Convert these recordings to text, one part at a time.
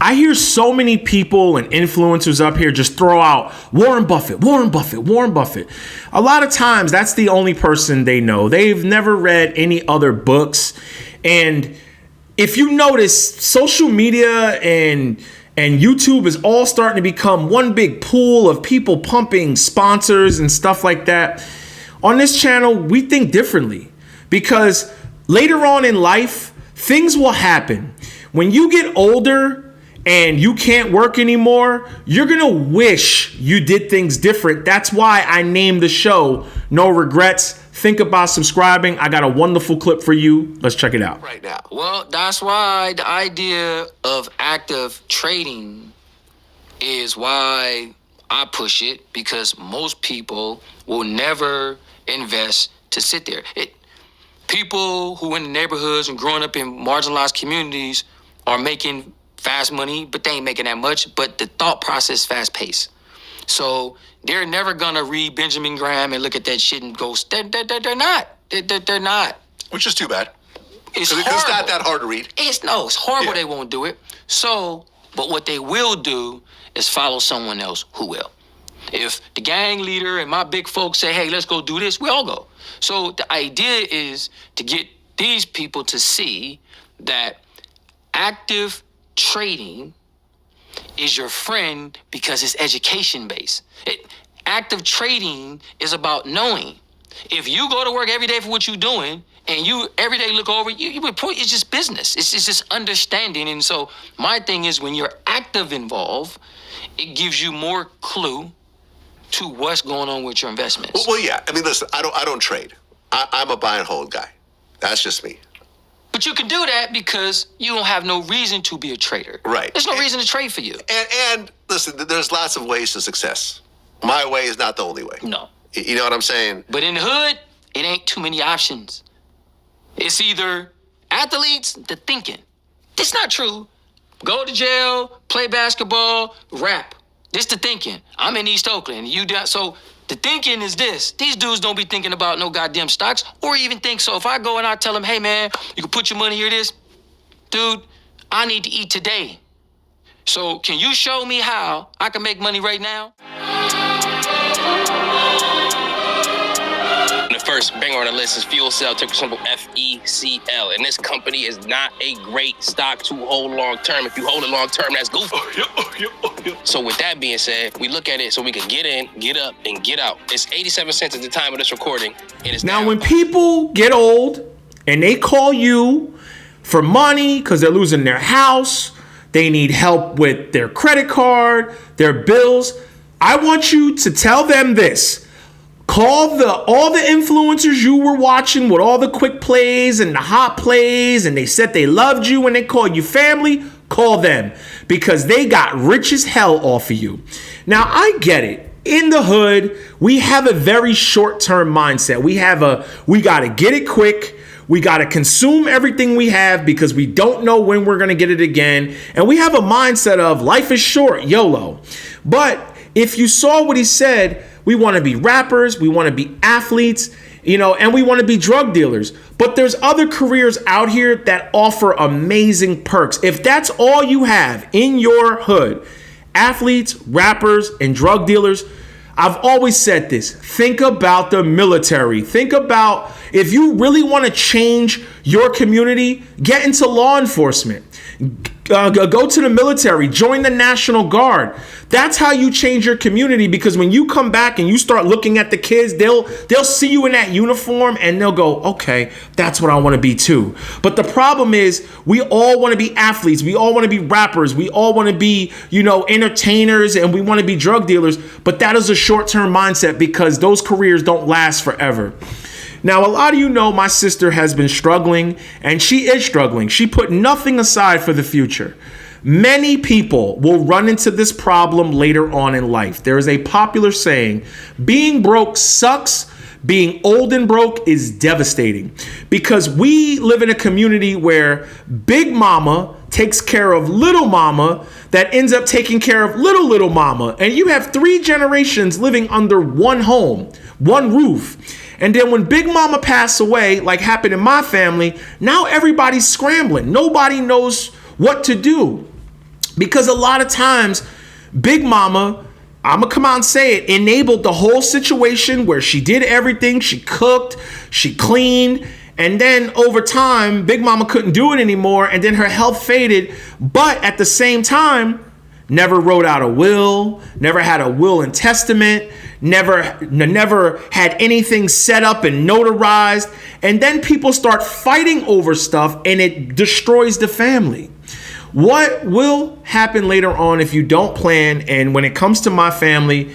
I hear so many people and influencers up here just throw out Warren Buffett, Warren Buffett, Warren Buffett. A lot of times that's the only person they know. They've never read any other books. And if you notice, social media and YouTube is all starting to become one big pool of people pumping sponsors and stuff like that. On this channel, we think differently because later on in life, things will happen. When you get older and you can't work anymore, you're going to wish you did things different. That's why I named the show No Regrets. Think about subscribing. I got a wonderful clip for you. Let's check it out. Right now. Well, that's why the idea of active trading is why I push it, because most people will never invest to sit there. People who in the neighborhoods and growing up in marginalized communities are making fast money, but they ain't making that much. But the thought process fast paced. So they're never gonna read Benjamin Graham and look at that shit and go, they're not. They're not. Which is too bad. It's horrible. It's not that hard to read. It's horrible. They won't do it. So, but what they will do is follow someone else who will. If the gang leader and my big folks say, hey, let's go do this, we all go. So the idea is to get these people to see that active trading is your friend because it's education based. Active trading is about knowing. If you go to work every day for what you're doing and you every day look over, you report, it's just business. It's just understanding. And so my thing is when you're active involved, it gives you more clue to what's going on with your investments. Well, yeah. I mean, listen, I don't trade. I'm a buy and hold guy. That's just me. But you can do that because you don't have no reason to be a trader. Right. There's no reason to trade for you. And listen, there's lots of ways to success. My way is not the only way. No. You know what I'm saying? But in the hood, it ain't too many options. It's either athletes, the thinking. This not true. Go to jail, play basketball, rap. This the thinking. I'm in East Oakland. So the thinking is this. These dudes don't be thinking about no goddamn stocks or even think so. If I go and I tell them, hey, man, you can put your money here, this. Dude, I need to eat today. So can you show me how I can make money right now? The first banger on the list is Fuel Cell, ticker symbol FECL. And this company is not a great stock to hold long term. If you hold it long term, that's goofy. So with that being said, we look at it so we can get in, get up, and get out. It's 87 cents at the time of this recording. It is now when people get old and they call you for money because they're losing their house, they need help with their credit card, their bills, I want you to tell them this. Call all the influencers you were watching with all the quick plays and the hot plays, and they said they loved you and they called you family. Call them because they got rich as hell off of you. Now, I get it. In the hood, we have a very short-term mindset. We got to get it quick. We got to consume everything we have because we don't know when we're going to get it again. And we have a mindset of life is short, YOLO. But if you saw what he said, we want to be rappers, we want to be athletes, and we want to be drug dealers. But there's other careers out here that offer amazing perks. If that's all you have in your hood, athletes, rappers, and drug dealers, I've always said this. Think about the military. Think about if you really want to change your community, get into law enforcement. Go to the military, join the National Guard. That's how you change your community, because when you come back and you start looking at the kids, they'll see you in that uniform and they'll go, okay, that's what I want to be too. But the problem is we all want to be athletes. We all want to be rappers. We all want to be, entertainers, and we want to be drug dealers. But that is a short-term mindset because those careers don't last forever. Now, a lot of you know my sister has been struggling, and she is struggling. She put nothing aside for the future. Many people will run into this problem later on in life. There is a popular saying, being broke sucks. Being old and broke is devastating, because we live in a community where Big Mama takes care of Little Mama that ends up taking care of Little Mama. And you have 3 generations living under one home, one roof. And then when Big Mama passed away, like happened in my family, now everybody's scrambling. Nobody knows what to do. Because a lot of times, Big Mama, I'm going to come out and say it, enabled the whole situation where she did everything. She cooked, she cleaned, and then over time, Big Mama couldn't do it anymore, and then her health faded. But at the same time, never wrote out a will, never had a will and testament, never had anything set up and notarized. And then people start fighting over stuff, and it destroys the family. What will happen later on if you don't plan? And when it comes to my family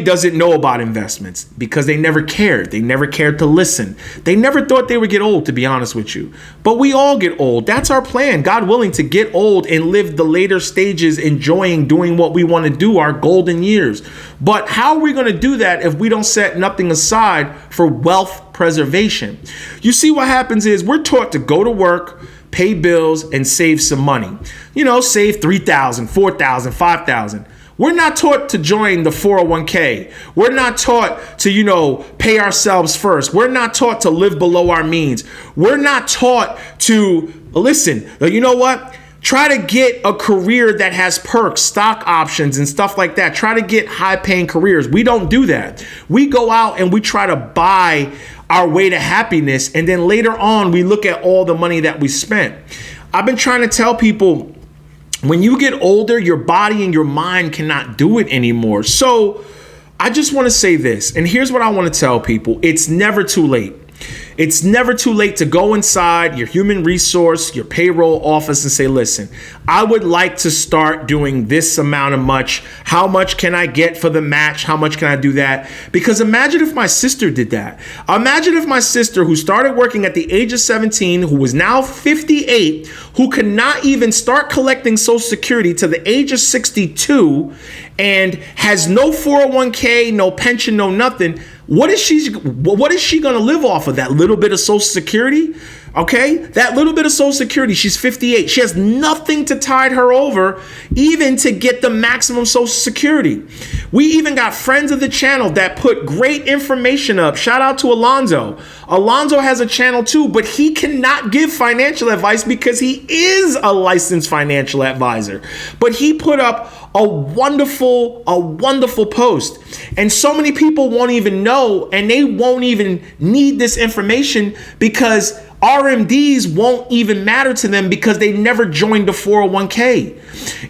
doesn't know about investments because they never cared. They never cared to listen. They never thought they would get old, to be honest with you. But we all get old. That's our plan, God willing, to get old and live the later stages enjoying doing what we want to do, our golden years. But how are we going to do that if we don't set nothing aside for wealth preservation? You see, what happens is we're taught to go to work, pay bills, and save some money. You know, save $3,000, $4,000, $5,000. We're not taught to join the 401k. We're not taught to, pay ourselves first. We're not taught to live below our means. We're not taught to, listen, you know what? Try to get a career that has perks, stock options, and stuff like that. Try to get high-paying careers. We don't do that. We go out and we try to buy our way to happiness, and then later on, we look at all the money that we spent. I've been trying to tell people, when you get older, your body and your mind cannot do it anymore. So I just want to say this, and here's what I want to tell people. It's never too late. It's never too late to go inside your human resource, your payroll office, and say, listen, I would like to start doing this amount of much. How much can I get for the match? How much can I do that? Because imagine if my sister did that. Imagine if my sister, who started working at the age of 17, who was now 58, who could not even start collecting Social Security to the age of 62 and has no 401k, no pension, no nothing. What is she going to live off of? That little bit of Social Security? Okay, that little bit of Social Security. She's 58. She has nothing to tide her over, even to get the maximum Social Security. We even got friends of the channel that put great information up. Shout out to Alonzo. Alonzo has a channel too, but he cannot give financial advice because he is a licensed financial advisor. But he put up a wonderful post. And so many people won't even know, and they won't even need this information because RMDs won't even matter to them because they never joined the 401k.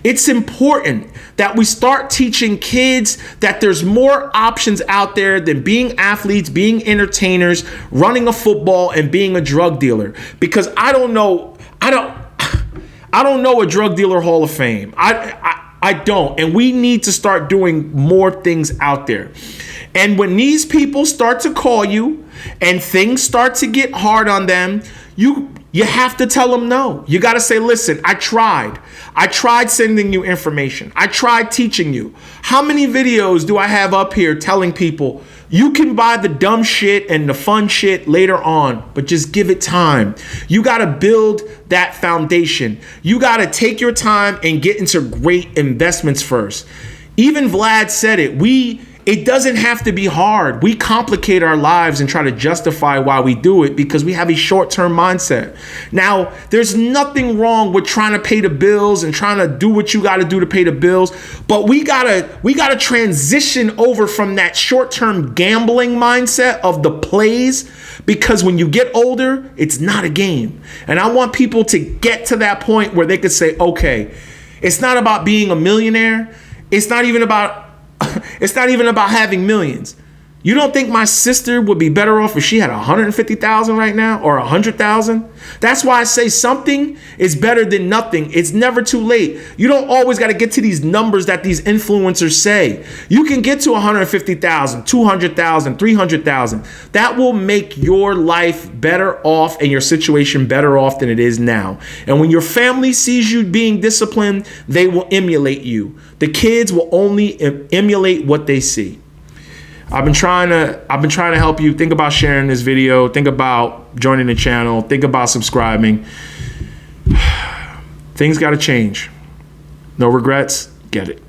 It's important that we start teaching kids that there's more options out there than being athletes, being entertainers, running a football, and being a drug dealer. Because I don't know a drug dealer Hall of Fame. I don't. And we need to start doing more things out there. And when these people start to call you and things start to get hard on them, you have to tell them no. You got to say, listen, I tried sending you information. I tried teaching you. How many videos do I have up here telling people you can buy the dumb shit and the fun shit later on, but just give it time. You got to build that foundation. You got to take your time and get into great investments first. Even Vlad said it. It doesn't have to be hard. We complicate our lives and try to justify why we do it because we have a short-term mindset. Now, there's nothing wrong with trying to pay the bills and trying to do what you got to do to pay the bills, but we gotta transition over from that short-term gambling mindset of the plays, because when you get older, it's not a game. And I want people to get to that point where they could say, okay, it's not about being a millionaire. It's not even about having millions. You don't think my sister would be better off if she had 150,000 right now or 100,000? That's why I say something is better than nothing. It's never too late. You don't always got to get to these numbers that these influencers say. You can get to 150,000, 200,000, 300,000. That will make your life better off and your situation better off than it is now. And when your family sees you being disciplined, they will emulate you. The kids will only emulate what they see. I've been trying to help you. Think about sharing this video. Think about joining the channel. Think about subscribing. Things got to change. No regrets. Get it.